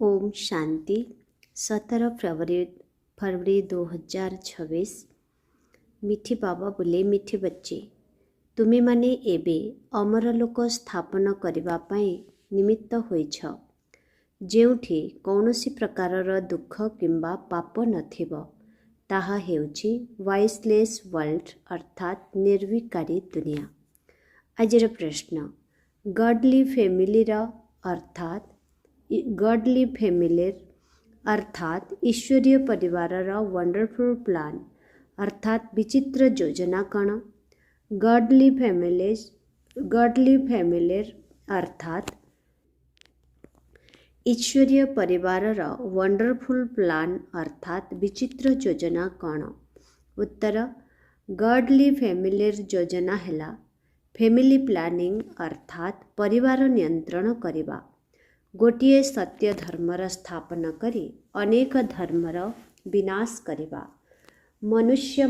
ओम शांति 17 फरवरी 2026। मिठी बाबा बोले, मिठी बच्चे तुमे माने एबे अमरलोक स्थापन करिबा पई निमित्त होइछ, जेउठी कौनसी प्रकारर दुख किंबा पाप नथिब। ताहा हेउछि वाइसलेस वर्ल्ड अर्थात निर्विकारी दुनिया। आजिर प्रश्न, गॉडली फैमिलीर अर्थात ईश्वरीय परिवारर वंडरफुल प्लान अर्थात विचित्र योजना कण। गॉडली फैमिलीर अर्थात ईश्वरीय परिवारर वंडरफुल प्लान अर्थात विचित्र योजना कण। उत्तर, गॉडली फैमिलीर योजना हैला फैमिली प्लानिंग अर्थात परिवार नियंत्रण करिबा। गोटिए सत्य धर्मर स्थापना करी अनेक धर्मर विनाश करिबा। मनुष्य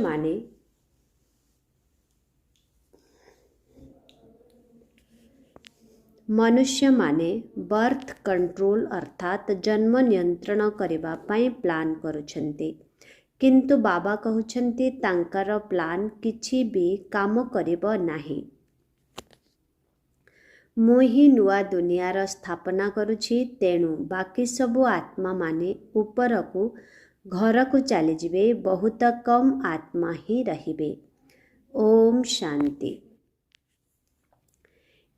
माने बर्थ कंट्रोल अर्थात जन्म नियंत्रण करिबा पई प्लान करुछन्ति, किंतु बाबा कहउछन्ति तांकर प्लान किछि भी काम करिबो नाही। मु ही नुआ दुनियार स्थापना करुछि, तेणु बाकी सबु आत्मा माने उपरकु घरकु चलीजिबे, बहुत कम आत्मा ही रहिबे। ओम शांति।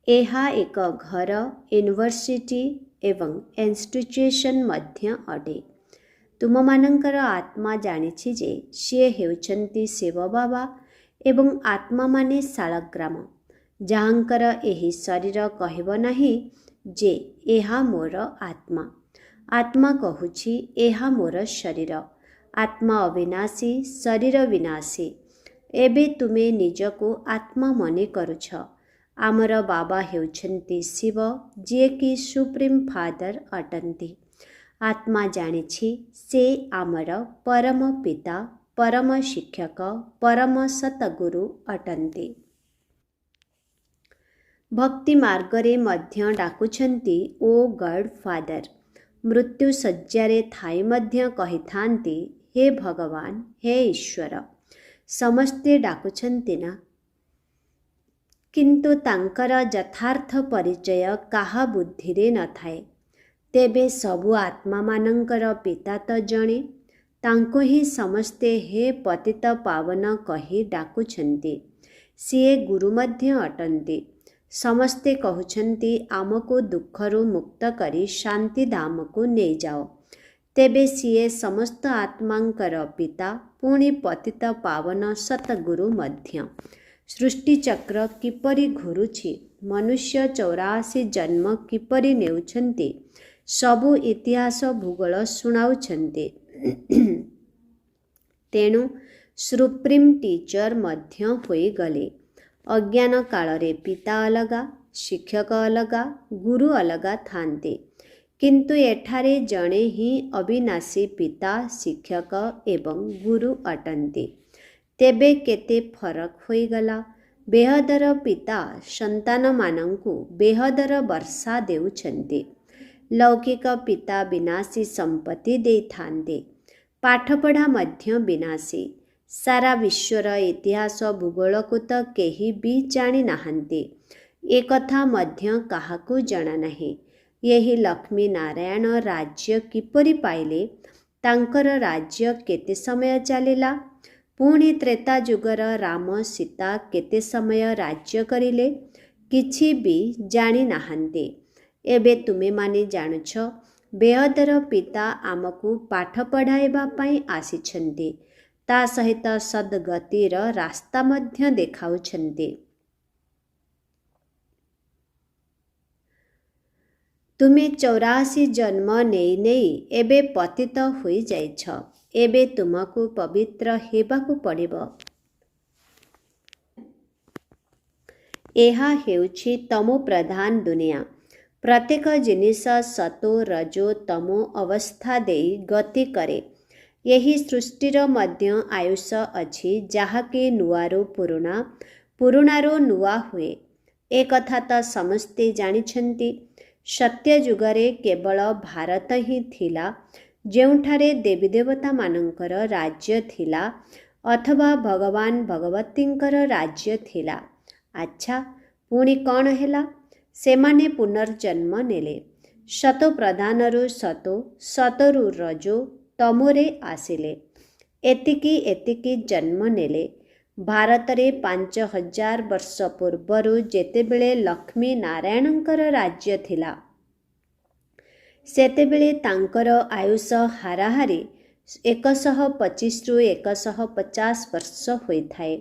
एहा एक घर, यूनिवर्सिटी एवं इंस्टीट्यूशन मध्य अटे। तुम मानंकर आत्मा जानिछि जे सिए हेउछन्ति शिव बाबा एवं आत्मा माने शालग्राम, जहाँकर एही शरीर कहब नाही जे एहा मोर आत्मा। आत्मा कहुछि एहा मोर शरीर। आत्मा अविनाशी, शरीर विनाशी। एबे तुमे निजको आत्मा मने करुछ। आमर बाबा हेउछन्ति शिव, जे कि सुप्रीम फादर अटन्ति। आत्मा जानिछि से आमर परम पिता, परम शिक्षक, परम सतगुरु अटन्ति। भक्ति मार्गरे मध्य डाकुछन्ति ओ गॉड फादर। मृत्यु सज्जारे थाई मध्य कहिथान्ति हे भगवान, हे ईश्वर। समस्ते डाकुछन्ति ना, किंतु तांकर यथार्थ परिचय काहा बुद्धिरे न थाए। तेबे सबु आत्मा मानंकर पिता तो जणे, तांको ही समस्ते हे पतित पावन कही डाकुछन्ति। सिए गुरु मध्य अटन्ति। समस्ते कहउछन्ति आमको दुखरु मुक्त करी शांति धामको नै जाओ। तेबे सिए समस्त आत्मांकर पिता, पुणी पतित पावन सतगुरु मध्य। सृष्टि चक्र किपरि घुरुछि, मनुष्य 84 जन्म किपरि नेउछन्ति, सबु इतिहास भूगोल सुनाउछन्ति। तेणु सुप्रीम टीचर मध्य होई गले। अज्ञान कालरे पिता अलगा, शिक्षक अलगा, गुरु अलगा थान्ते, किंतु एठारे जणे ही अविनाशी पिता, शिक्षक एवं गुरु अटन्ति। तेबे केते फरक होई गला। बेहदर पिता संतान मानंकु बेहदर वर्षा देउछन्ति। लौकिक पिता विनाशी संपत्ति देइथान्ते। पाठपढ़ा मध्य विनाशी। सारा विश्वर इतिहास भूगोल को तो केही भी जानी नाहंती। एक कथा मध्य काहाकू जଣା नाही। यही लक्ष्मी नारायण राज्य किपरि पाइले, तांकर राज्य केते समय चलिला, पुणी त्रेता जुगर राम सीता केते समय राज्य करिले, किछि भी जानी नाहंती। एबे तुमे माने जानुछ, बेहदर पिता आमकू पाठ पढ़ाइबा पई आसिछन्ति, ता सहित सद्गतिर रास्ता मध्य देखाउछन्ति। तुमे 84 जन्म नेई नेई एबे पतित होई जाइछ। एबे तुमको पवित्र हेबाकू पड़िबो। एहा हेउछि तमो प्रधान दुनिया। प्रत्येक जिनिस सतो रजो तमो अवस्था देई गति करे। यही सृष्टिर मध्य आयुष अछि, जहाँके नुआरो पुरुणारो नुआ हुए। एक कथा तो समस्ते जानिछन्ति, ସତ୍ୟଯୁଗରେ କେବଳ ଭାରତ ହିଁ ଥିଲା ଯେଉଁଠାରେ ଦେବୀଦେବତାମାନଙ୍କର ରାଜ୍ୟ ଥିଲା ଅଥବା ଭଗବାନ ଭଗବତୀଙ୍କର ରାଜ୍ୟ ଥିଲା। ଆଚ୍ଛା, ପୁଣି କ'ଣ ହେଲା? ସେମାନେ ପୁନର୍ଜନ୍ମ ନେଲେ। ସତୋ ପ୍ରଧାନରୁ ସତୋ, ସତୋରୁ ରଜୋ, ତମୋରେ ଆସିଲେ। ଏତିକି ଜନ୍ମ ନେଲେ। ଭାରତରେ 5000 ବର୍ଷ ପୂର୍ବରୁ ଯେତେବେଳେ ଲକ୍ଷ୍ମୀ ନାରାୟଣଙ୍କର ରାଜ୍ୟ ଥିଲା, ସେତେବେଳେ ତାଙ୍କର ଆୟୁଷ ହାରାହାରି 125ରୁ 150 ବର୍ଷ ହୋଇଥାଏ।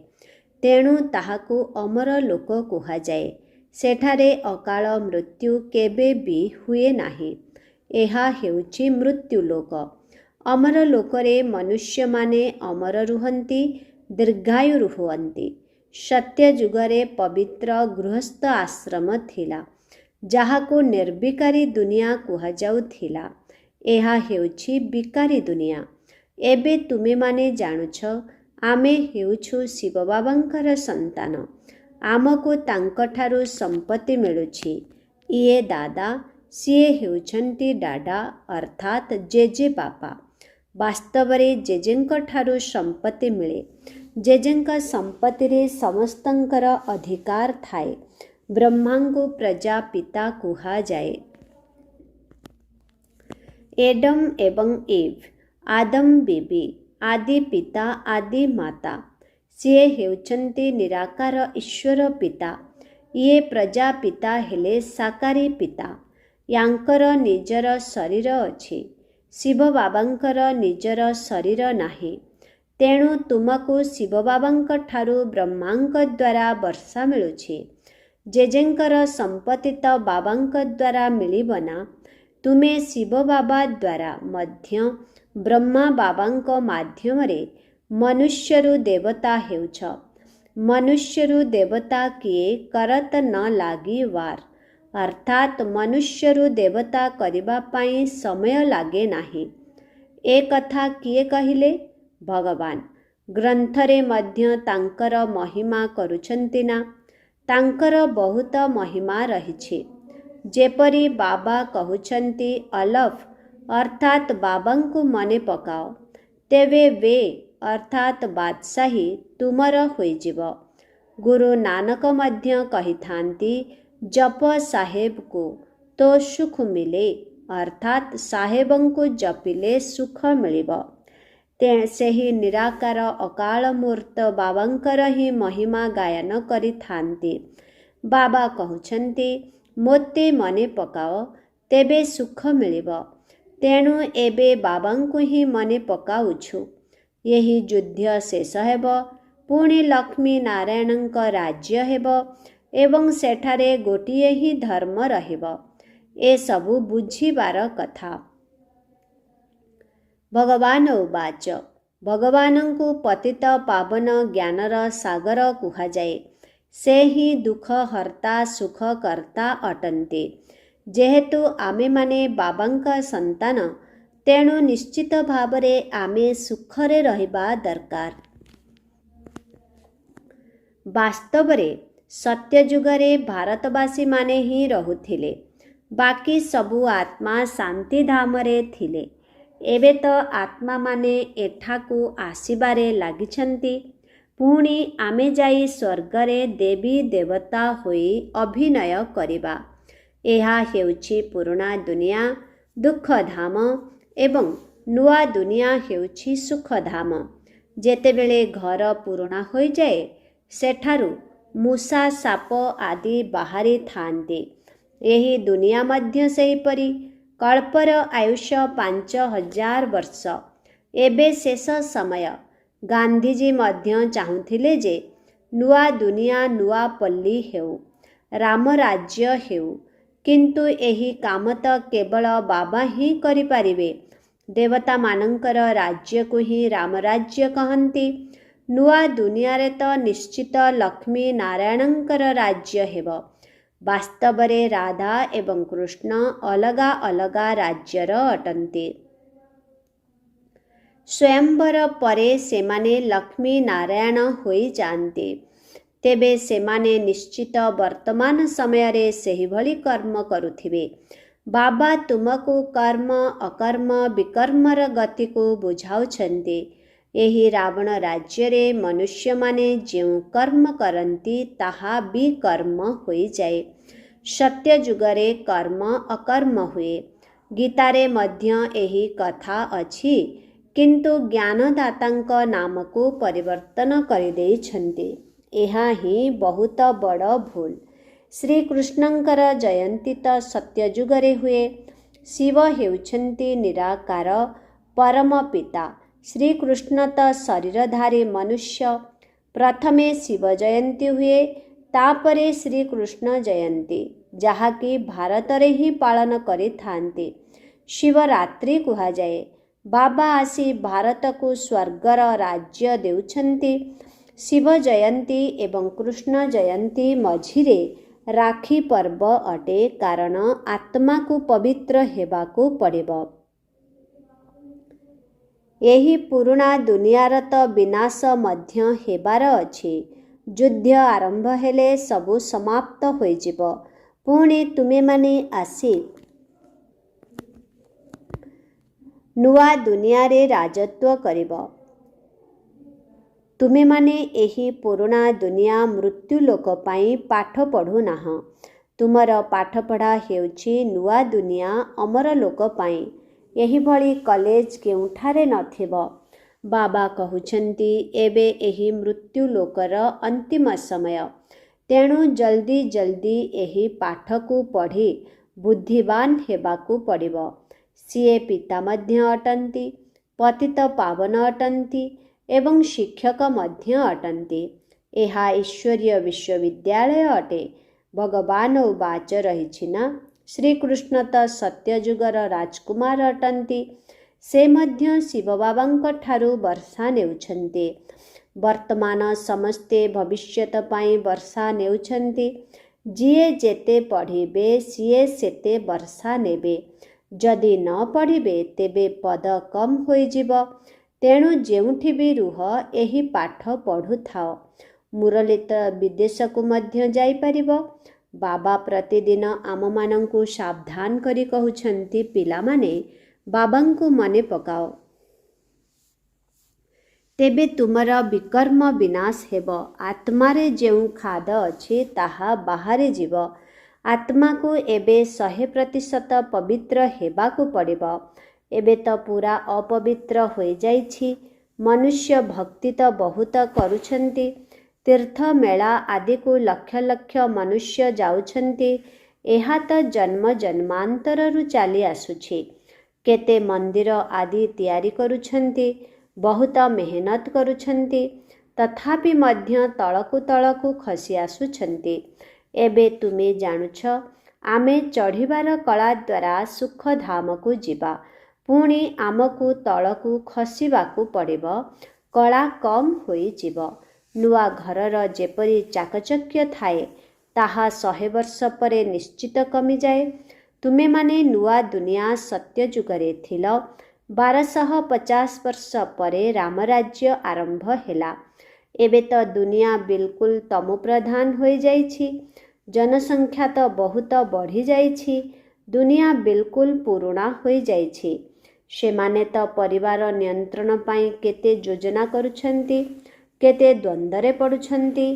ତେଣୁ ତାହାକୁ ଅମର ଲୋକ କୁହାଯାଏ। ସେଠାରେ ଅକାଳ ମୃତ୍ୟୁ କେବେ ବି ହୁଏ ନାହିଁ। ଏହା ହେଉଛି ମୃତ୍ୟୁଲୋକ। ଅମର ଲୋକରେ ମନୁଷ୍ୟମାନେ ଅମର ରୁହନ୍ତି, ଦୀର୍ଘାୟୁ ହୁଅନ୍ତି। ସତ୍ୟଯୁଗରେ ପବିତ୍ର ଗୃହସ୍ଥ ଆଶ୍ରମ ଥିଲା, ଯାହାକୁ ନିର୍ବିକାରୀ ଦୁନିଆ କୁହାଯାଉଥିଲା। ଏହା ହେଉଛି ବିକାରୀ ଦୁନିଆ। ଏବେ ତୁମେମାନେ ଜାଣୁଛ, ଆମେ ହେଉଛୁ ଶିବ ବାବାଙ୍କର ସନ୍ତାନ। ଆମକୁ ତାଙ୍କଠାରୁ ସମ୍ପତ୍ତି ମିଳୁଛି। ଇଏ ଦାଦା, ସିଏ ହେଉଛନ୍ତି ଡାଡା ଅର୍ଥାତ୍ ଜେଜେ ବାପା। ବାସ୍ତବରେ ଜେଜେଙ୍କଠାରୁ ସମ୍ପତ୍ତି ମିଳେ। ଜେଜେଙ୍କ ସମ୍ପତ୍ତିରେ ସମସ୍ତଙ୍କର ଅଧିକାର ଥାଏ। ବ୍ରହ୍ମାଙ୍କୁ ପ୍ରଜାପିତା କୁହାଯାଏ। ଏଡମ୍ ଏବଂ ଇଭ୍, ଆଦମ ବିବି, ଆଦି ପିତା ଆଦି ମାତା। ସିଏ ହେଉଛନ୍ତି ନିରାକାର ଈଶ୍ୱର ପିତା। ଇଏ ପ୍ରଜାପିତା ହେଲେ ସାକାରୀ ପିତା। ୟାଙ୍କର ନିଜର ଶରୀର ଅଛି। ଶିବ ବାବାଙ୍କର ନିଜର ଶରୀର ନାହିଁ। ତେଣୁ ତୁମକୁ ଶିବ ବାବାଙ୍କଠାରୁ ବ୍ରହ୍ମାଙ୍କ ଦ୍ୱାରା ବର୍ଷା ମିଳୁଛି। ଜେଜେଙ୍କର ସମ୍ପତ୍ତି ତ ବାବାଙ୍କ ଦ୍ୱାରା ମିଳିବ ନା। ତୁମେ ଶିବ ବାବା ଦ୍ୱାରା ମଧ୍ୟ ବ୍ରହ୍ମା ବାବାଙ୍କ ମାଧ୍ୟମରେ ମନୁଷ୍ୟରୁ ଦେବତା ହେଉଛ। ମନୁଷ୍ୟରୁ ଦେବତା କିଏ କରତ ନ ଲାଗି ୱାର, ଅର୍ଥାତ୍ ମନୁଷ୍ୟରୁ ଦେବତା କରିବା ପାଇଁ ସମୟ ଲାଗେ ନାହିଁ। ଏ କଥା କିଏ କହିଲେ? ଭଗବାନ। ଗ୍ରନ୍ଥରେ ମଧ୍ୟ ତାଙ୍କର ମହିମା କରୁଛନ୍ତି ନା? ତାଙ୍କର ବହୁତ ମହିମା ରହିଛି। ଯେପରି ବାବା କହୁଛନ୍ତି ଅଲଫ ଅର୍ଥାତ୍ ବାବାଙ୍କୁ ମନେ ପକାଅ, ତେବେ ବେ ଅର୍ଥାତ୍ ବାଦଶାହୀ ତୁମର ହୋଇଯିବ। ଗୁରୁ ନାନକ ମଧ୍ୟ କହିଥାନ୍ତି ଜପ ସାହେବକୁ ତୋ ସୁଖ ମିଲେ, ଅର୍ଥାତ୍ ସାହେବଙ୍କୁ ଜପିଲେ ସୁଖ ମିଳିବ। ସେହି ନିରାକାର ଅକାଳ ମୂର୍ତ୍ତ ବାବାଙ୍କର ହିଁ ମହିମା ଗାୟନ କରିଥାନ୍ତି। ବାବା କହୁଛନ୍ତି ମୋତେ ମନେ ପକାଅ, ତେବେ ସୁଖ ମିଳିବ। ତେଣୁ ଏବେ ବାବାଙ୍କୁ ହିଁ ମନେ ପକାଉଛୁ। ଏହି ଯୁଦ୍ଧ ଶେଷ ହେବ, ପୁଣି ଲକ୍ଷ୍ମୀ ନାରାୟଣଙ୍କ ରାଜ୍ୟ ହେବ ଏବଂ ସେଠାରେ ଗୋଟିଏ ହିଁ ଧର୍ମ ରହିବ। ଏସବୁ ବୁଝିବାର କଥା। ଭଗବାନ ଉବାଚ, ଭଗବାନଙ୍କୁ ପତିତ ପାବନ ଜ୍ଞାନର ସାଗର କୁହାଯାଏ। ସେ ହିଁ ଦୁଃଖ ହର୍ତ୍ତା ସୁଖ କର୍ତ୍ତା ଅଟନ୍ତି। ଯେହେତୁ ଆମେମାନେ ବାବାଙ୍କ ସନ୍ତାନ, ତେଣୁ ନିଶ୍ଚିତ ଭାବରେ ଆମେ ସୁଖରେ ରହିବା ଦରକାର। ବାସ୍ତବରେ ସତ୍ୟଯୁଗରେ ଭାରତବାସୀମାନେ ହିଁ ରହୁଥିଲେ। ବାକି ସବୁ ଆତ୍ମା ଶାନ୍ତିଧାମରେ ଥିଲେ। ଏବେ ତ ଆତ୍ମାମାନେ ଏଠାକୁ ଆସିବାରେ ଲାଗିଛନ୍ତି। ପୁଣି ଆମେ ଯାଇ ସ୍ୱର୍ଗରେ ଦେବୀ ଦେବତା ହୋଇ ଅଭିନୟ କରିବା। ଏହା ହେଉଛି ପୁରୁଣା ଦୁନିଆ ଦୁଃଖଧାମ ଏବଂ ନୂଆ ଦୁନିଆ ହେଉଛି ସୁଖଧାମ। ଯେତେବେଳେ ଘର ପୁରୁଣା ହୋଇଯାଏ, ସେଠାରୁ ମୂଷା ସାପ ଆଦି ବାହାରିଥାନ୍ତି। ଏହି ଦୁନିଆ ମଧ୍ୟ ସେହିପରି। କଳ୍ପର ଆୟୁଷ 5000 ବର୍ଷ। ଏବେ ଶେଷ ସମୟ। ଗାନ୍ଧିଜୀ ମଧ୍ୟ ଚାହୁଁଥିଲେ ଯେ ନୂଆ ଦୁନିଆ ନୂଆ ପଲ୍ଲୀ ହେଉ, ରାମରାଜ୍ୟ ହେଉ। କିନ୍ତୁ ଏହି କାମ ତ କେବଳ ବାବା ହିଁ କରିପାରିବେ। ଦେବତାମାନଙ୍କର ରାଜ୍ୟକୁ ହିଁ ରାମରାଜ୍ୟ କହନ୍ତି। ନୂଆ ଦୁନିଆରେ ତ ନିଶ୍ଚିତ ଲକ୍ଷ୍ମୀ ନାରାୟଣଙ୍କର ରାଜ୍ୟ ହେବ। ବାସ୍ତବରେ ରାଧା ଏବଂ କୃଷ୍ଣ ଅଲଗା ଅଲଗା ରାଜ୍ୟର ଅଟନ୍ତି। ସ୍ୱୟଂବର ପରେ ସେମାନେ ଲକ୍ଷ୍ମୀ ନାରାୟଣ ହୋଇଯାଆନ୍ତି। ତେବେ ସେମାନେ ନିଶ୍ଚିତ ବର୍ତ୍ତମାନ ସମୟରେ ସେହିଭଳି କର୍ମ କରୁଥିବେ। ବାବା ତୁମକୁ କର୍ମ ଅକର୍ମ ବିକର୍ମର ଗତିକୁ ବୁଝାଉଛନ୍ତି। ଏହି ରାବଣ ରାଜ୍ୟରେ ମନୁଷ୍ୟମାନେ ଯେଉଁ କର୍ମ କରନ୍ତି ତାହା ବିକର୍ମ ହୋଇଯାଏ। ସତ୍ୟ ଯୁଗରେ କର୍ମ ଅକର୍ମ ହୁଏ। ଗୀତାରେ ମଧ୍ୟ ଏହି କଥା ଅଛି, କିନ୍ତୁ ଜ୍ଞାନଦାତାଙ୍କ ନାମକୁ ପରିବର୍ତ୍ତନ କରିଦେଇଛନ୍ତି। ଏହା ହିଁ ବହୁତ ବଡ଼ ଭୁଲ। ଶ୍ରୀକୃଷ୍ଣଙ୍କର ଜୟନ୍ତୀ ତ ସତ୍ୟ ଯୁଗରେ ହୁଏ। ଶିବ ହେଉଛନ୍ତି ନିରାକାର ପରମ ପିତା। ଶ୍ରୀକୃଷ୍ଣ ତ ଶରୀରଧାରୀ ମନୁଷ୍ୟ। ପ୍ରଥମେ ଶିବ ଜୟନ୍ତୀ ହୁଏ, ତାପରେ ଶ୍ରୀକୃଷ୍ଣ ଜୟନ୍ତୀ, ଯାହାକି ଭାରତରେ ହିଁ ପାଳନ କରିଥାନ୍ତି। ଶିବରାତ୍ରି କୁହାଯାଏ। ବାବା ଆସି ଭାରତକୁ ସ୍ୱର୍ଗର ରାଜ୍ୟ ଦେଉଛନ୍ତି। ଶିବ ଜୟନ୍ତୀ ଏବଂ କୃଷ୍ଣ ଜୟନ୍ତୀ ମଝିରେ ରାକ୍ଷୀ ପର୍ବ ଅଟେ, କାରଣ ଆତ୍ମାକୁ ପବିତ୍ର ହେବାକୁ ପଡ଼ିବ। ଏହି ପୁରୁଣା ଦୁନିଆର ତ ବିନାଶ ମଧ୍ୟ ହେବାର ଅଛି। ଯୁଦ୍ଧ ଆରମ୍ଭ ହେଲେ ସବୁ ସମାପ୍ତ ହୋଇଯିବ। ପୁଣି ତୁମେମାନେ ଆସି ନୂଆ ଦୁନିଆରେ ରାଜତ୍ୱ କରିବ। ତୁମେମାନେ ଏହି ପୁରୁଣା ଦୁନିଆ ମୃତ୍ୟୁଲୋକ ପାଇଁ ପାଠ ପଢ଼ୁନାହଁ। ତୁମର ପାଠପଢ଼ା ହେଉଛି ନୂଆ ଦୁନିଆ ଅମରଲୋକ ପାଇଁ। ଏହିଭଳି କଲେଜ କେଉଁଠାରେ ନଥିବ। ବାବା କହୁଛନ୍ତି, ଏବେ ଏହି ମୃତ୍ୟୁଲୋକର ଅନ୍ତିମ ସମୟ। ତେଣୁ ଜଲ୍ଦି ଜଲ୍ଦି ଏହି ପାଠକୁ ପଢ଼ି ବୁଦ୍ଧିବାନ ହେବାକୁ ପଡ଼ିବ। ସିଏ ପିତା ମଧ୍ୟ ଅଟନ୍ତି, ପତିତ ପାବନ ଅଟନ୍ତି ଏବଂ ଶିକ୍ଷକ ମଧ୍ୟ ଅଟନ୍ତି। ଏହା ଈଶ୍ୱରୀୟ ବିଶ୍ୱବିଦ୍ୟାଳୟ ଅଟେ। ଭଗବାନ ଉବାଚ ରହିଛି ନା, ଶ୍ରୀକୃଷ୍ଣ ତ ସତ୍ୟଯୁଗର ରାଜକୁମାର ଅଟନ୍ତି। ସେ ମଧ୍ୟ ଶିବ ବାବାଙ୍କ ଠାରୁ ବର୍ଷା ନେଉଛନ୍ତି। ବର୍ତ୍ତମାନ ସମସ୍ତେ ଭବିଷ୍ୟତ ପାଇଁ ବର୍ଷା ନେଉଛନ୍ତି। ଯିଏ ଯେତେ ପଢ଼ିବେ ସିଏ ସେତେ ବର୍ଷା ନେବେ। ଯଦି ନ ପଢ଼ିବେ ତେବେ ପଦ କମ୍ ହୋଇଯିବ। ତେଣୁ ଯେଉଁଠି ବି ରୁହ ଏହି ପାଠ ପଢ଼ୁଥାଅ। ମୁରଲୀ ତ ବିଦେଶକୁ ମଧ୍ୟ ଯାଇପାରିବ। ବାବା ପ୍ରତିଦିନ ଆମମାନଙ୍କୁ ସାବଧାନ କରି କହୁଛନ୍ତି, ପିଲାମାନେ ବାବାଙ୍କୁ ମନେ ପକାଅ। ତେବେ ତୁମର ବିକର୍ମ ବିନାଶ ହେବ। ଆତ୍ମାରେ ଯେଉଁ ଖାଦ ଅଛି ତାହା ବାହାରେ ଯିବ। ଆତ୍ମାକୁ ଏବେ 100% ପବିତ୍ର ହେବାକୁ ପଡ଼ିବ। ଏବେ ତ ପୁରା ଅପବିତ୍ର ହୋଇଯାଇଛି। ମନୁଷ୍ୟ ଭକ୍ତି ତ ବହୁତ କରୁଛନ୍ତି। ତୀର୍ଥ ମେଳା ଆଦିକୁ ଲକ୍ଷ ଲକ୍ଷ ମନୁଷ୍ୟ ଯାଉଛନ୍ତି। ଏହା ତ ଜନ୍ମ ଜନ୍ମାନ୍ତରରୁ ଚାଲି ଆସୁଛି। କେତେ ମନ୍ଦିର ଆଦି ତିଆରି କରୁଛନ୍ତି, ବହୁତ ମେହନତ କରୁଛନ୍ତି, ତଥାପି ମଧ୍ୟ ତଳକୁ ତଳକୁ ଖସି ଆସୁଛନ୍ତି। ଏବେ ତୁମେ ଜାଣୁଛ, ଆମେ ଚଢ଼ିବାର କଳା ଦ୍ୱାରା ସୁଖଧାମକୁ ଯିବା। ପୁଣି ଆମକୁ ତଳକୁ ଖସିବାକୁ ପଡ଼ିବ। କଳା କମ୍ ହୋଇଯିବ। ନୂଆ ଘରର ଯେପରି ଚାକଚକ୍ୟ ଥାଏ, ତାହା 100 ବର୍ଷ ପରେ ନିଶ୍ଚିତ କମିଯାଏ। ତୁମେମାନେ ନୂଆ ଦୁନିଆ ସତ୍ୟଯୁଗରେ ଥିଲ। 1250 ବର୍ଷ ପରେ ରାମରାଜ୍ୟ ଆରମ୍ଭ ହେଲା। ଏବେ ତ ଦୁନିଆ ବିଲକୁଲ ତମୋପ୍ରଧାନ ହୋଇଯାଇଛି। ଜନସଂଖ୍ୟା ତ ବହୁତ ବଢ଼ିଯାଇଛି। ଦୁନିଆ ବିଲକୁଲ ପୁରୁଣା ହୋଇଯାଇଛି। ସେମାନେ ତ ପରିବାର ନିୟନ୍ତ୍ରଣ ପାଇଁ କେତେ ଯୋଜନା କରୁଛନ୍ତି, କେତେ ଦ୍ୱନ୍ଦ୍ୱରେ ପଡ଼ୁଛନ୍ତି।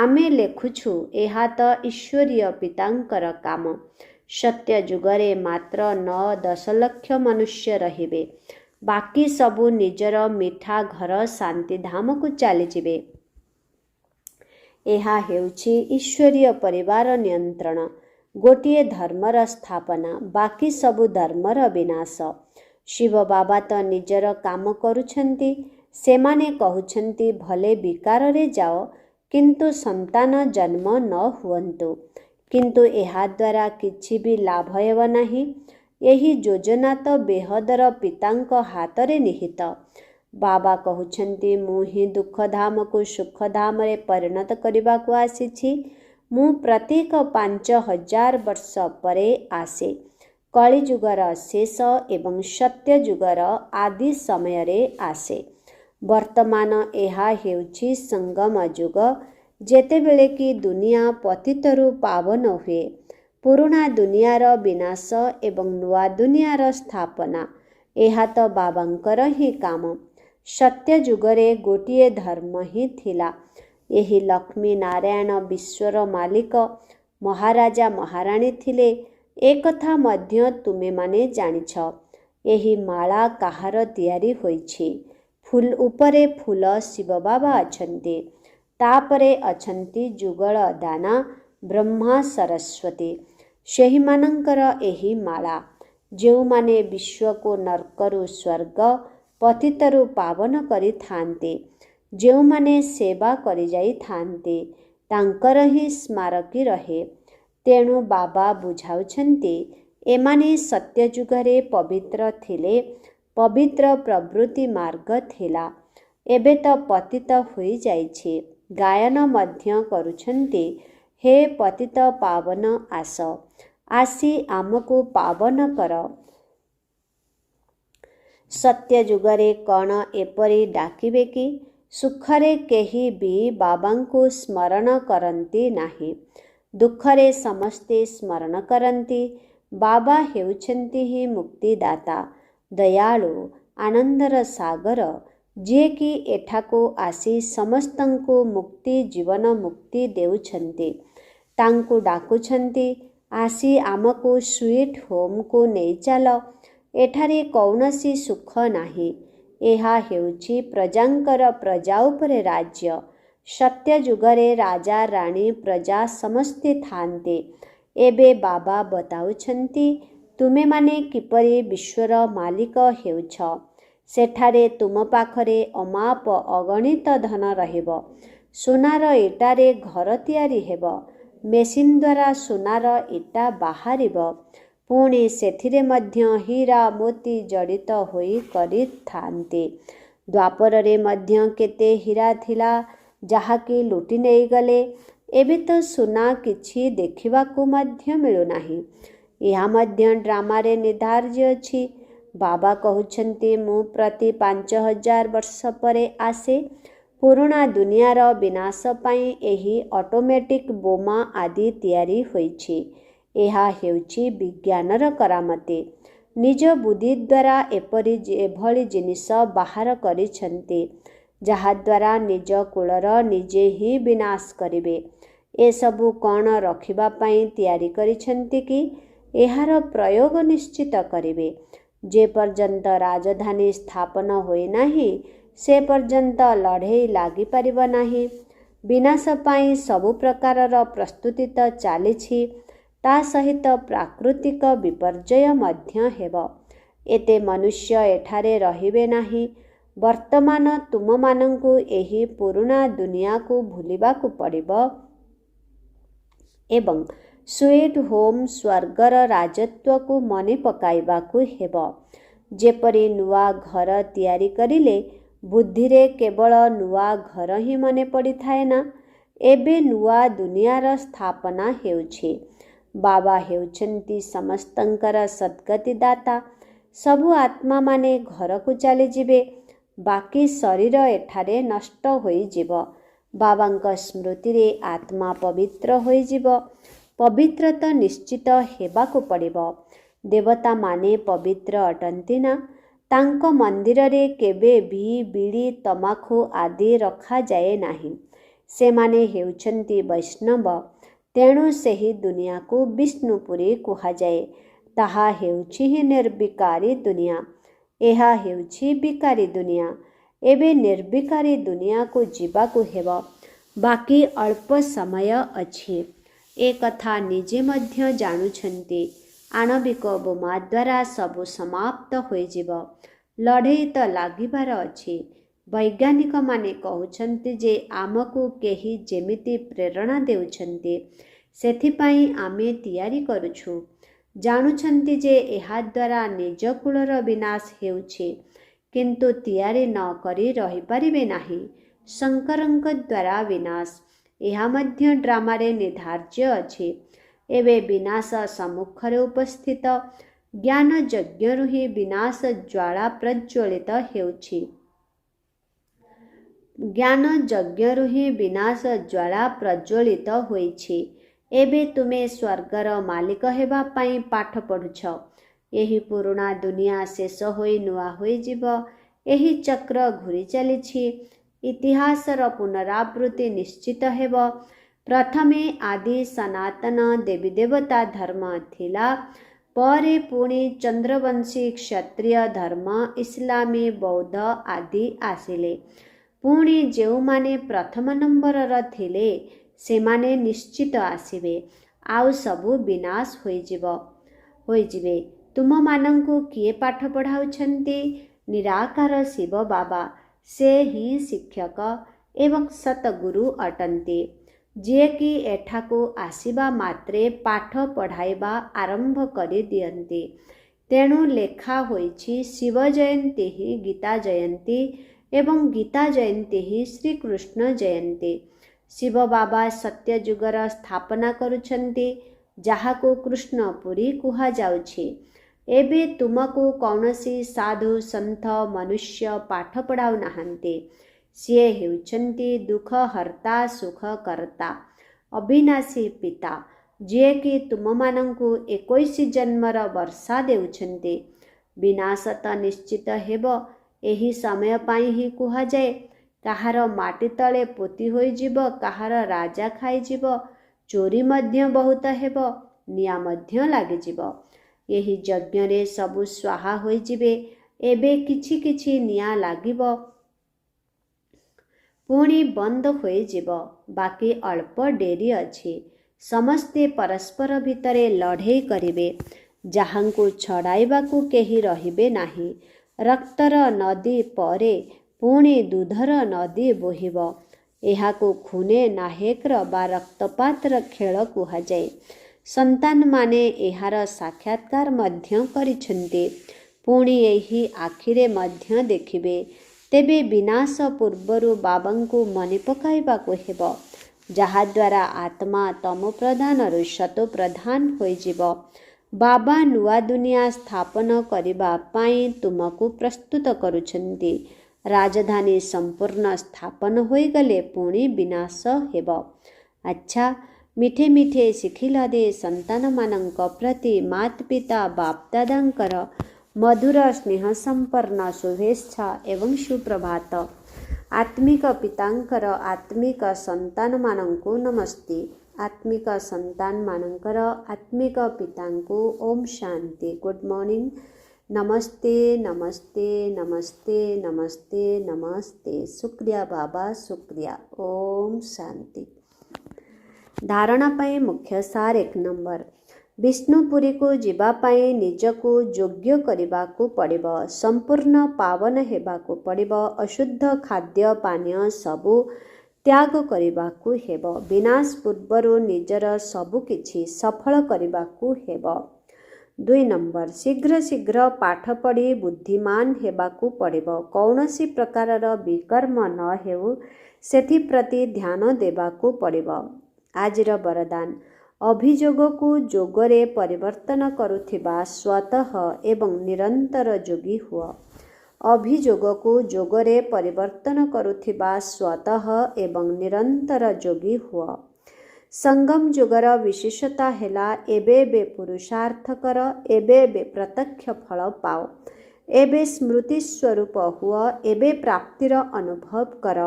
ଆମେ ଲେଖୁଛୁ, ଏହା ତ ଈଶ୍ୱରୀୟ ପିତାଙ୍କର କାମ। ସତ୍ୟ ଯୁଗରେ ମାତ୍ର 9-10 ଲକ୍ଷ ମନୁଷ୍ୟ ରହିବେ। ବାକି ସବୁ ନିଜର ମିଠା ଘର ଶାନ୍ତିଧାମକୁ ଚାଲିଯିବେ। ଏହା ହେଉଛି ଈଶ୍ୱରୀୟ ପରିବାର ନିୟନ୍ତ୍ରଣ। ଗୋଟିଏ ଧର୍ମର ସ୍ଥାପନା, ବାକି ସବୁ ଧର୍ମର ବିନାଶ। ଶିବ ବାବା ତ ନିଜର କାମ କରୁଛନ୍ତି। ସେମାନେ କହୁଛନ୍ତି, ଭଲେ ବିକାରରେ ଯାଅ, କିନ୍ତୁ ସନ୍ତାନ ଜନ୍ମ ନ ହୁଅନ୍ତୁ। କିନ୍ତୁ ଏହାଦ୍ୱାରା କିଛି ବି ଲାଭ ହେବ ନାହିଁ। ଏହି ଯୋଜନା ତ ବେହଦର ପିତାଙ୍କ ହାତରେ ନିହିତ। ବାବା କହୁଛନ୍ତି, ମୁଁ ହିଁ ଦୁଃଖଧାମକୁ ସୁଖଧାମରେ ପରିଣତ କରିବାକୁ ଆସିଛି। ମୁଁ ପ୍ରତ୍ୟେକ 5000 ବର୍ଷ ପରେ ଆସେ। କଳିଯୁଗର ଶେଷ ଏବଂ ସତ୍ୟଯୁଗର ଆଦି ସମୟରେ ଆସେ। ବର୍ତ୍ତମାନ ଏହା ହେଉଛି ସଙ୍ଗମ ଯୁଗ, ଯେତେବେଳେ କି ଦୁନିଆ ପତିତରୁ ପାବନ ହୁଏ, ପୁରୁଣା ଦୁନିଆର ବିନାଶ ଏବଂ ନୂଆ ଦୁନିଆର ସ୍ଥାପନା, ଏହା ତ ବାବାଙ୍କର ହିଁ କାମ। ସତ୍ୟ ଯୁଗରେ ଗୋଟିଏ ଧର୍ମ ହିଁ ଥିଲା। ଏହି ଲକ୍ଷ୍ମୀ ନାରାୟଣ ବିଶ୍ୱର ମାଲିକ ମହାରାଜା ମହାରାଣୀ ଥିଲେ, ଏକଥା ମଧ୍ୟ ତୁମେମାନେ ଜାଣିଛ। ଏହି ମାଳା କାହାର ତିଆରି ହୋଇଛି? ଉପରେ ଫୁଲ ଶିବ ବାବା ଅଛନ୍ତି, ତାପରେ ଅଛନ୍ତି ଯୁଗଳ ଦାନା ବ୍ରହ୍ମା ସରସ୍ୱତୀ। ସେହିମାନଙ୍କର ଏହି ମାଳା, ଯେଉଁମାନେ ବିଶ୍ୱକୁ ନର୍କରୁ ସ୍ୱର୍ଗ, ପତିତରୁ ପାବନ କରିଥାନ୍ତି, ଯେଉଁମାନେ ସେବା କରିଯାଇଥାନ୍ତି, ତାଙ୍କର ହିଁ ସ୍ମାରକୀ ରହେ। ତେଣୁ ବାବା ବୁଝାଉଛନ୍ତି, ଏମାନେ ସତ୍ୟଯୁଗରେ ପବିତ୍ର ଥିଲେ, ପବିତ୍ର ପ୍ରବୃତ୍ତି ମାର୍ଗ ଥିଲା। ଏବେ ତ ପତିତ ହୋଇଯାଇଛି। ଗାୟନ ମଧ୍ୟ କରୁଛନ୍ତି, ହେ ପତିତ ପାବନ ଆସ, ଆସି ଆମକୁ ପାବନ କର। ସତ୍ୟ ଯୁଗରେ କ'ଣ ଏପରି ଡାକିବେ କି? ସୁଖରେ କେହି ବି ବାବାଙ୍କୁ ସ୍ମରଣ କରନ୍ତି ନାହିଁ, ଦୁଃଖରେ ସମସ୍ତେ ସ୍ମରଣ କରନ୍ତି। ବାବା ହେଉଛନ୍ତି ହିଁ ମୁକ୍ତିଦାତା, ଦୟାଳୁ, ଆନନ୍ଦର ସାଗର, ଯିଏକି ଏଠାକୁ ଆସି ସମସ୍ତଙ୍କୁ ମୁକ୍ତି, ଜୀବନ ମୁକ୍ତି ଦେଉଛନ୍ତି। ତାଙ୍କୁ ଡାକୁଛନ୍ତି, ଆସି ଆମକୁ ସୁଇଟ୍ ହୋମ୍କୁ ନେଇଚାଲ। ଏଠାରେ କୌଣସି ସୁଖ ନାହିଁ। ଏହା ହେଉଛି ପ୍ରଜାଙ୍କର ପ୍ରଜା ଉପରେ ରାଜ୍ୟ। ସତ୍ୟ ଯୁଗରେ ରାଜା, ରାଣୀ, ପ୍ରଜା ସମସ୍ତେ ଥାଆନ୍ତି। ଏବେ ବାବା ବତାଉଛନ୍ତି, ତୁମେମାନେ କିପରି ବିଶ୍ୱର ମାଲିକ ହେଉଛ। ସେଠାରେ ତୁମ ପାଖରେ ଅମାପ ଅଗଣିତ ଧନ ରହିବ। ସୁନାର ଇଟାରେ ଘର ତିଆରି ହେବ। ମେସିନ୍ ଦ୍ୱାରା ସୁନାର ଇଟା ବାହାରିବ। ପୁଣି ସେଥିରେ ମଧ୍ୟ ହୀରା ମୋତି ଜଡ଼ିତ ହୋଇ କରିଥାନ୍ତି। ଦ୍ୱାପରରେ ମଧ୍ୟ କେତେ ହୀରା ଥିଲା, ଯାହାକି ଲୁଟି ନେଇଗଲେ। ଏବେ ତ ସୁନା କିଛି ଦେଖିବାକୁ ମଧ୍ୟ ମିଳୁନାହିଁ। ଏହା ମଧ୍ୟ ଡ୍ରାମାରେ ନିର୍ଦ୍ଧାର୍ଯ୍ୟ ଅଛି। ବାବା କହୁଛନ୍ତି, ମୁଁ ପ୍ରତି 5000 ବର୍ଷ ପରେ ଆସେ। ପୁରୁଣା ଦୁନିଆର ବିନାଶ ପାଇଁ ଏହି ଅଟୋମେଟିକ୍ ବୋମା ଆଦି ତିଆରି ହୋଇଛି। ଏହା ହେଉଛି ବିଜ୍ଞାନର କରାମତି। ନିଜ ବୁଦ୍ଧି ଦ୍ୱାରା ଏଭଳି ଜିନିଷ ବାହାର କରିଛନ୍ତି, ଯାହାଦ୍ୱାରା ନିଜ କୁଳର ନିଜେ ହିଁ ବିନାଶ କରିବେ। ଏସବୁ କ'ଣ ରଖିବା ପାଇଁ ତିଆରି କରିଛନ୍ତି କି? ଏହାର ପ୍ରୟୋଗ ନିଶ୍ଚିତ କରିବେ। ଯେ ପର୍ଯ୍ୟନ୍ତ ରାଜଧାନୀ ସ୍ଥାପନ ହୋଇନାହିଁ, ସେ ପର୍ଯ୍ୟନ୍ତ ଲଢ଼େଇ ଲାଗିପାରିବ ନାହିଁ। ବିନାଶ ପାଇଁ ସବୁ ପ୍ରକାରର ପ୍ରସ୍ତୁତି ତ ଚାଲିଛି, ତା ସହିତ ପ୍ରାକୃତିକ ବିପର୍ଯ୍ୟୟ ମଧ୍ୟ ହେବ। ଏତେ ମନୁଷ୍ୟ ଏଠାରେ ରହିବେ ନାହିଁ। ବର୍ତ୍ତମାନ ତୁମମାନଙ୍କୁ ଏହି ପୁରୁଣା ଦୁନିଆକୁ ଭୁଲିବାକୁ ପଡ଼ିବ ଏବଂ ସୁଇଟ୍ ହୋମ୍ ସ୍ୱର୍ଗର ରାଜତ୍ୱକୁ ମନେ ପକାଇବାକୁ ହେବ। ଯେପରି ନୂଆ ଘର ତିଆରି କରିଲେ ବୁଦ୍ଧିରେ କେବଳ ନୂଆ ଘର ହିଁ ମନେ ପଡ଼ିଥାଏ ନା, ଏବେ ନୂଆ ଦୁନିଆର ସ୍ଥାପନା ହେଉଛି। ବାବା ହେଉଛନ୍ତି ସମସ୍ତଙ୍କର ସଦ୍ଗତିଦାତା। ସବୁ ଆତ୍ମାମାନେ ଘରକୁ ଚାଲିଯିବେ, ବାକି ଶରୀର ଏଠାରେ ନଷ୍ଟ ହୋଇଯିବ। ବାବାଙ୍କ ସ୍ମୃତିରେ ଆତ୍ମା ପବିତ୍ର ହୋଇଯିବ। ପବିତ୍ର ତ ନିଶ୍ଚିତ ହେବାକୁ ପଡ଼ିବ। ଦେବତାମାନେ ପବିତ୍ର ଅଟନ୍ତି ନା? ତାଙ୍କ ମନ୍ଦିରରେ କେବେ ବି ବିଡ଼ି, ତମାଖୁ ଆଦି ରଖାଯାଏ ନାହିଁ। ସେମାନେ ହେଉଛନ୍ତି ବୈଷ୍ଣବ। ତେଣୁ ସେହି ଦୁନିଆକୁ ବିଷ୍ଣୁପୁରୀ କୁହାଯାଏ। ତାହା ହେଉଛି ହିଁ ନିର୍ବିକାରୀ ଦୁନିଆ। ଏହା ହେଉଛି ବିକାରୀ ଦୁନିଆ। ଏବେ ନିର୍ବିକାରୀ ଦୁନିଆକୁ ଯିବାକୁ ହେବ। ବାକି ଅଳ୍ପ ସମୟ ଅଛି। ଏ କଥା ନିଜେ ମଧ୍ୟ ଜାଣୁଛନ୍ତି। ଆଣବିକ ବୋମା ଦ୍ୱାରା ସବୁ ସମାପ୍ତ ହୋଇଯିବ। ଲଢ଼େଇ ତ ଲାଗିବାର ଅଛି। ବୈଜ୍ଞାନିକମାନେ କହୁଛନ୍ତି ଯେ ଆମକୁ କେହି ଯେମିତି ପ୍ରେରଣା ଦେଉଛନ୍ତି, ସେଥିପାଇଁ ଆମେ ତିଆରି କରୁଛୁ। ଜାଣୁଛନ୍ତି ଯେ ଏହାଦ୍ୱାରା ନିଜ କୁଳର ବିନାଶ ହେଉଛି, କିନ୍ତୁ ତିଆରି ନ କରି ରହିପାରିବେ ନାହିଁ। ଶଙ୍କରଙ୍କ ଦ୍ୱାରା ବିନାଶ, ଏହା ମଧ୍ୟ ଡ୍ରାମାରେ ନିର୍ଦ୍ଧାର୍ଯ୍ୟ ଅଛି। ଏବେ ବିନାଶ ସମ୍ମୁଖରେ ଉପସ୍ଥିତ। ଜ୍ଞାନ ଯଜ୍ଞରୁ ହିଁ ବିନାଶ ଜ୍ୱାଳା ପ୍ରଜ୍ୱଳିତ ହେଉଛି। ଜ୍ଞାନ ଯଜ୍ଞରୁ ହିଁ ବିନାଶ ଜ୍ୱାଳା ପ୍ରଜ୍ୱଳିତ ହୋଇଛି। ଏବେ ତୁମେ ସ୍ୱର୍ଗର ମାଲିକ ହେବା ପାଇଁ ପାଠ ପଢ଼ୁଛ। ଏହି ପୁରୁଣା ଦୁନିଆ ଶେଷ ହୋଇ ନୂଆ ହୋଇଯିବ। ଏହି ଚକ୍ର ଘୂରି ଚାଲିଛି। ଇତିହାସର ପୁନରାବୃତ୍ତି ନିଶ୍ଚିତ ହେବ। ପ୍ରଥମେ ଆଦି ସନାତନ ଦେବୀ ଦେବତା ଧର୍ମ ଥିଲା। ପରେ ପୁଣି ଚନ୍ଦ୍ରବଂଶୀ କ୍ଷତ୍ରିୟ ଧର୍ମ, ଇସଲାମୀ, ବୌଦ୍ଧ ଆଦି ଆସିଲେ। ପୁଣି ଯେଉଁମାନେ ପ୍ରଥମ ନମ୍ବରର ଥିଲେ ସେମାନେ ନିଶ୍ଚିତ ଆସିବେ। ଆଉ ସବୁ ବିନାଶ ହୋଇଯିବେ। ତୁମମାନଙ୍କୁ କିଏ ପାଠ ପଢ଼ାଉଛନ୍ତି? ନିରାକାର ଶିବ ବାବା। ସେ ହିଁ ଶିକ୍ଷକ ଏବଂ ସତଗୁରୁ ଅଟନ୍ତି, ଯିଏକି ଏଠାକୁ ଆସିବା ମାତ୍ରେ ପାଠ ପଢ଼ାଇବା ଆରମ୍ଭ କରିଦିଅନ୍ତି। ତେଣୁ ଲେଖା ହୋଇଛି, ଶିବ ଜୟନ୍ତୀ ହିଁ ଗୀତା ଜୟନ୍ତୀ ଏବଂ ଗୀତା ଜୟନ୍ତୀ ହିଁ ଶ୍ରୀକୃଷ୍ଣ ଜୟନ୍ତୀ। ଶିବ ବାବା ସତ୍ୟଯୁଗର ସ୍ଥାପନା କରୁଛନ୍ତି, ଯାହାକୁ କୃଷ୍ଣପୁରୀ କୁହାଯାଉଛି। ଏବେ ତୁମକୁ କୌଣସି ସାଧୁ ସନ୍ଥ ମନୁଷ୍ୟ ପାଠ ପଢ଼ାଉ ନାହାନ୍ତି। ସିଏ ହେଉଛନ୍ତି ଦୁଃଖହର୍ତ୍ତା, ସୁଖକର୍ତ୍ତା, ଅବିନାଶୀ ପିତା, ଯିଏକି ତୁମମାନଙ୍କୁ 21 ଜନ୍ମର ବର୍ଷା ଦେଉଛନ୍ତି। ବିନାଶ ତ ନିଶ୍ଚିତ ହେବ। ଏହି ସମୟ ପାଇଁ ହିଁ କୁହାଯାଏ, କାହାର ମାଟି ତଳେ ପୋତି ହୋଇଯିବ, କାହାର ରାଜା ଖାଇଯିବ, ଚୋରି ମଧ୍ୟ ବହୁତ ହେବ, ନିଆଁ ମଧ୍ୟ ଲାଗିଯିବ। ଏହି ଯଜ୍ଞରେ ସବୁ ସ୍ୱାହା ହୋଇଯିବେ। ଏବେ କିଛି କିଛି ନିଆଁ ଲାଗିବ, ପୁଣି ବନ୍ଦ ହୋଇଯିବ। ବାକି ଅଳ୍ପ ଡେରି ଅଛି। ସମସ୍ତେ ପରସ୍ପର ଭିତରେ ଲଢ଼େଇ କରିବେ। ଯାହାଙ୍କୁ ଛଡ଼ାଇବାକୁ କେହି ରହିବେ ନାହିଁ। ରକ୍ତର ନଦୀ ପରେ ପୁଣି ଦୁଧର ନଦୀ ବୋହିବ। ଏହାକୁ ଖୁନେ ନାହେକର ବା ରକ୍ତପାତର ଖେଳ କୁହାଯାଏ। ସନ୍ତାନମାନେ ଏହାର ସାକ୍ଷାତକାର ମଧ୍ୟ କରିଛନ୍ତି। ପୁଣି ଏହି ଆଖିରେ ମଧ୍ୟ ଦେଖିବେ। ତେବେ ବିନାଶ ପୂର୍ବରୁ ବାବାଙ୍କୁ ମନେ ପକାଇବାକୁ ହେବ, ଯାହାଦ୍ୱାରା ଆତ୍ମା ତମୋ ପ୍ରଧାନରୁ ସତୋ ପ୍ରଧାନ ହୋଇଯିବ। ବାବା ନୂଆ ଦୁନିଆ ସ୍ଥାପନ କରିବା ପାଇଁ ତୁମକୁ ପ୍ରସ୍ତୁତ କରୁଛନ୍ତି। ରାଜଧାନୀ ସମ୍ପୂର୍ଣ୍ଣ ସ୍ଥାପନ ହୋଇଗଲେ ପୁଣି ବିନାଶ ହେବ। ଆଚ୍ଛା, ମିଠେ ମିଠେ ଶିଖିଲଦେ ସନ୍ତାନମାନଙ୍କ ପ୍ରତି ମାତପିତା ବାପଦାଦାଙ୍କର ମଧୁର ସ୍ନେହ ସମ୍ପନ୍ନ ଶୁଭେଚ୍ଛା ଏବଂ ସୁପ୍ରଭାତ। ଆତ୍ମିକ ପିତାଙ୍କର ଆତ୍ମିକ ସନ୍ତାନମାନଙ୍କୁ ନମସ୍ତେ। ଆତ୍ମିକ ସନ୍ତାନମାନଙ୍କର ଆତ୍ମିକ ପିତାଙ୍କୁ ଓମ୍ ଶାନ୍ତି। Good morning. ନମସ୍ତେ ନମସ୍ତେ ନମସ୍ତେ ନମସ୍ତେ ନମସ୍ତେ। ଶୁକ୍ରିୟା ବାବା, ଶୁକ୍ରିୟା। ଓମ୍ ଶାନ୍ତି। ଧାରଣା ପାଇଁ ମୁଖ୍ୟ ସାର 1 ନମ୍ବର। ବିଷ୍ଣୁପୁରୀକୁ ଯିବା ପାଇଁ ନିଜକୁ ଯୋଗ୍ୟ କରିବାକୁ ପଡ଼ିବ। ସମ୍ପୂର୍ଣ୍ଣ ପାବନ ହେବାକୁ ପଡ଼ିବ। ଅଶୁଦ୍ଧ ଖାଦ୍ୟ ପାନୀୟ ସବୁ ତ୍ୟାଗ କରିବାକୁ ହେବ। ବିନାଶ ପୂର୍ବରୁ ନିଜର ସବୁକିଛି ସଫଳ କରିବାକୁ ହେବ। 2 ନମ୍ବର। ଶୀଘ୍ର ଶୀଘ୍ର ପାଠ ପଢ଼ି ବୁଦ୍ଧିମାନ ହେବାକୁ ପଡ଼ିବ। କୌଣସି ପ୍ରକାରର ବିକର୍ମ ନ ହେଉ, ସେଥିପ୍ରତି ଧ୍ୟାନ ଦେବାକୁ ପଡ଼ିବ। ଆଜିର ବରଦାନ। ଅଭିଯୋଗକୁ ଯୋଗରେ ପରିବର୍ତ୍ତନ କରୁଥିବା ସ୍ୱତଃ ଏବଂ ନିରନ୍ତର ଯୋଗୀ ହୁଅ। ଅଭିଯୋଗକୁ ଯୋଗରେ ପରିବର୍ତ୍ତନ କରୁଥିବା ସ୍ୱତଃ ଏବଂ ନିରନ୍ତର ଯୋଗୀ ହୁଅ। ସଙ୍ଗମ ଯୁଗର ବିଶେଷତା ହେଲା, ଏବେ ଏବେ ପୁରୁଷାର୍ଥ କର, ଏବେ ଏବେ ପ୍ରତ୍ୟକ୍ଷ ଫଳ ପାଅ, ଏବେ ସ୍ମୃତି ସ୍ୱରୂପ ହୁଅ, ଏବେ ପ୍ରାପ୍ତିର ଅନୁଭବ କର।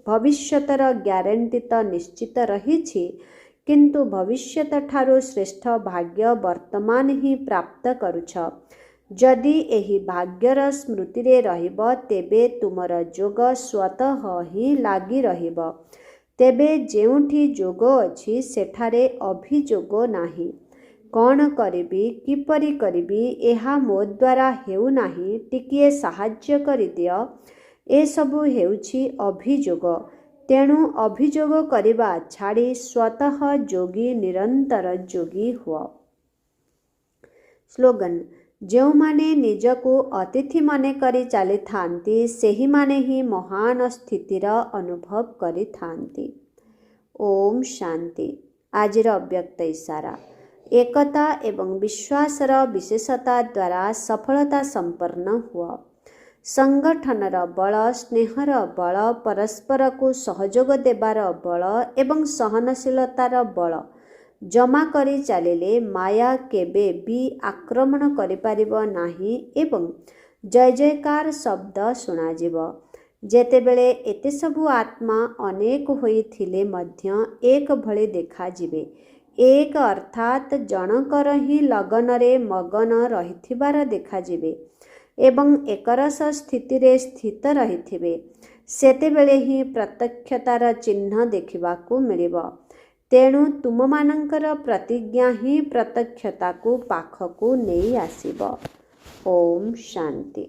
ଭବିଷ୍ୟତର ଗ୍ୟାରେଣ୍ଟି ତ ନିଶ୍ଚିତ ରହିଛି, କିନ୍ତୁ ଭବିଷ୍ୟତଠାରୁ ଶ୍ରେଷ୍ଠ ଭାଗ୍ୟ ବର୍ତ୍ତମାନ ହିଁ ପ୍ରାପ୍ତ କରୁଛ। ଯଦି ଏହି ଭାଗ୍ୟର ସ୍ମୃତିରେ ରହିବ, ତେବେ ତୁମର ଯୋଗ ସ୍ୱତଃ ହିଁ ଲାଗି ରହିବ। ତେବେ ଯେଉଁଠି ଯୋଗ ଅଛି, ସେଠାରେ ଅଭିଯୋଗ ନାହିଁ। କ'ଣ କରିବି, କିପରି କରିବି, ଏହା ମୋ ଦ୍ୱାରା ହେଉନାହିଁ, ଟିକିଏ ସାହାଯ୍ୟ କରିଦିଅ, ଏସବୁ ହେଉଛି ଅଭିଯୋଗ। ତେଣୁ ଅଭିଯୋଗ କରିବା ଛାଡ଼ି ସ୍ୱତଃ ଯୋଗୀ, ନିରନ୍ତର ଯୋଗୀ ହୁଅ। ସ୍ଲୋଗାନ। ଯେଉଁମାନେ ନିଜକୁ ଅତିଥି ମନେକରି ଚାଲିଥାନ୍ତି, ସେହିମାନେ ହିଁ ମହାନ ସ୍ଥିତିର ଅନୁଭବ କରିଥାନ୍ତି। ଓମ୍ ଶାନ୍ତି। ଆଜିର ଅବ୍ୟକ୍ତ ଇଶାରା। ଏକତା ଏବଂ ବିଶ୍ୱାସର ବିଶେଷତା ଦ୍ୱାରା ସଫଳତା ସମ୍ପନ୍ନ ହୁଅ। ସଂଗଠନର ବଳ, ସ୍ନେହର ବଳ, ପରସ୍ପରକୁ ସହଯୋଗ ଦେବାର ବଳ ଏବଂ ସହନଶୀଳତାର ବଳ ଜମା କରି ଚାଲିଲେ ମାୟା କେବେ ବି ଆକ୍ରମଣ କରିପାରିବ ନାହିଁ ଏବଂ ଜୟ ଜୟକାର ଶବ୍ଦ ଶୁଣାଯିବ। ଯେତେବେଳେ ଏତେ ସବୁ ଆତ୍ମା ଅନେକ ହୋଇଥିଲେ ମଧ୍ୟ ଏକ ଭଳି ଦେଖାଯିବେ। ଏକ ଅର୍ଥାତ୍ ଜଣଙ୍କର ହିଁ ଲଗନରେ ମଗନ ରହିଥିବାର ଦେଖାଯିବେ ଏବଂ ଏକରସ ସ୍ଥିତିରେ ସ୍ଥିତ ରହିଥିବେ। ସେତେବେଳେ ହିଁ ପ୍ରତ୍ୟକ୍ଷତାର ଚିହ୍ନ ଦେଖିବାକୁ ମିଳିବ। ତେଣୁ ତୁମମାନଙ୍କର ପ୍ରତିଜ୍ଞା ହିଁ ପ୍ରତ୍ୟକ୍ଷତାକୁ ପାଖକୁ ନେଇ ଆସିବ। ଓମ୍ ଶାନ୍ତି।